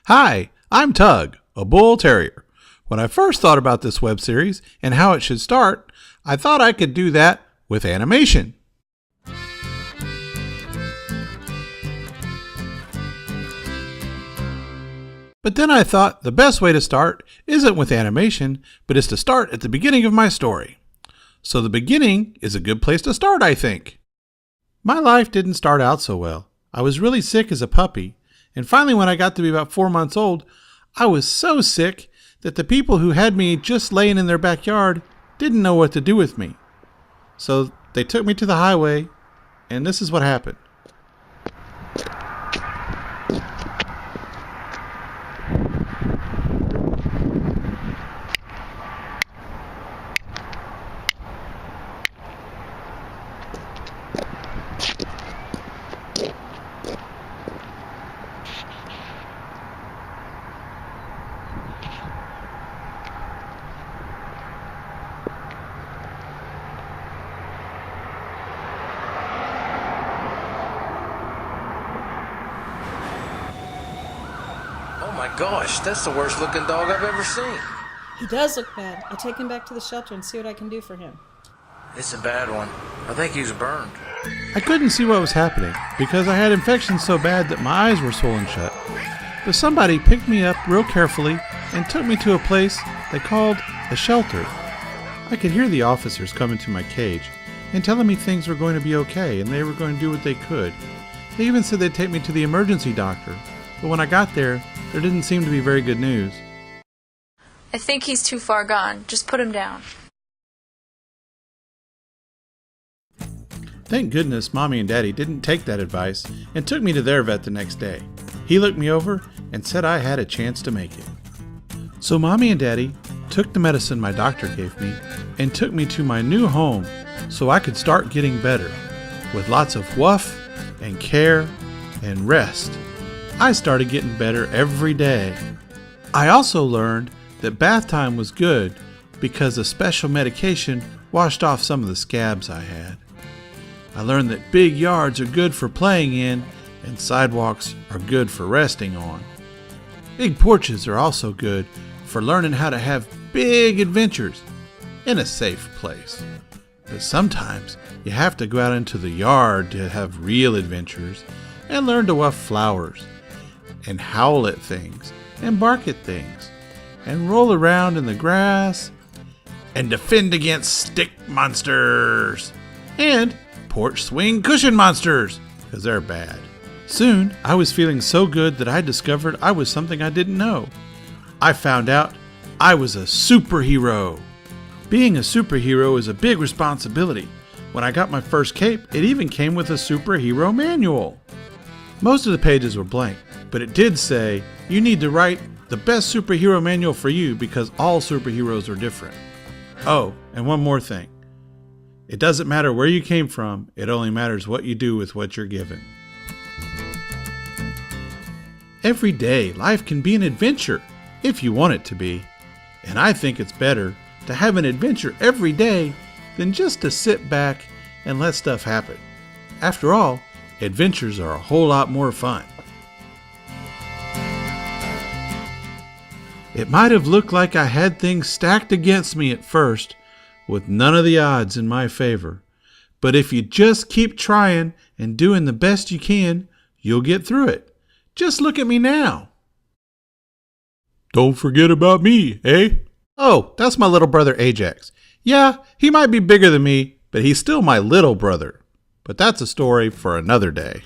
Hi, I'm Tugg, a bull terrier. When I first thought about this web series and how it should start, I thought I could do that with animation. But then I thought the best way to start isn't with animation, but is to start at the beginning of my story. So the beginning is a good place to start, I think. My life didn't start out so well. I was really sick as a puppy, and finally when I got to be about 4 months old, I was so sick that the people who had me just laying in their backyard didn't know what to do with me. So they took me to the highway, and this is what happened. Oh my gosh, that's the worst looking dog I've ever seen. He does look bad. I'll take him back to the shelter and see what I can do for him. It's a bad one. I think he's burned. I couldn't see what was happening because I had infections so bad that my eyes were swollen shut. But somebody picked me up real carefully and took me to a place they called a shelter. I could hear the officers coming to my cage and telling me things were going to be okay and they were going to do what they could. They even said they'd take me to the emergency doctor. But when I got there didn't seem to be very good news. I think he's too far gone. Just put him down. Thank goodness Mommy and Daddy didn't take that advice and took me to their vet the next day. He looked me over and said I had a chance to make it. So Mommy and Daddy took the medicine my doctor gave me and took me to my new home so I could start getting better. With lots of woof and care and rest, I started getting better every day. I also learned that bath time was good because a special medication washed off some of the scabs I had. I learned that big yards are good for playing in and sidewalks are good for resting on. Big porches are also good for learning how to have big adventures in a safe place. But sometimes you have to go out into the yard to have real adventures and learn to woof flowers and howl at things and bark at things and roll around in the grass and defend against stick monsters and porch swing cushion monsters because they're bad. Soon I was feeling so good that I discovered I was something I didn't know. I found out I was a superhero. Being a superhero is a big responsibility. When I got my first cape, it even came with a superhero manual. Most of the pages were blank, but it did say you need to write the best superhero manual for you because all superheroes are different. Oh, and one more thing. It doesn't matter where you came from, it only matters what you do with what you're given. Every day, life can be an adventure, if you want it to be. And I think it's better to have an adventure every day than just to sit back and let stuff happen. After all, adventures are a whole lot more fun. It might have looked like I had things stacked against me at first, with none of the odds in my favor. But if you just keep trying and doing the best you can, you'll get through it. Just look at me now. Don't forget about me, eh? Oh, that's my little brother Ajax. Yeah, he might be bigger than me, but he's still my little brother. But that's a story for another day.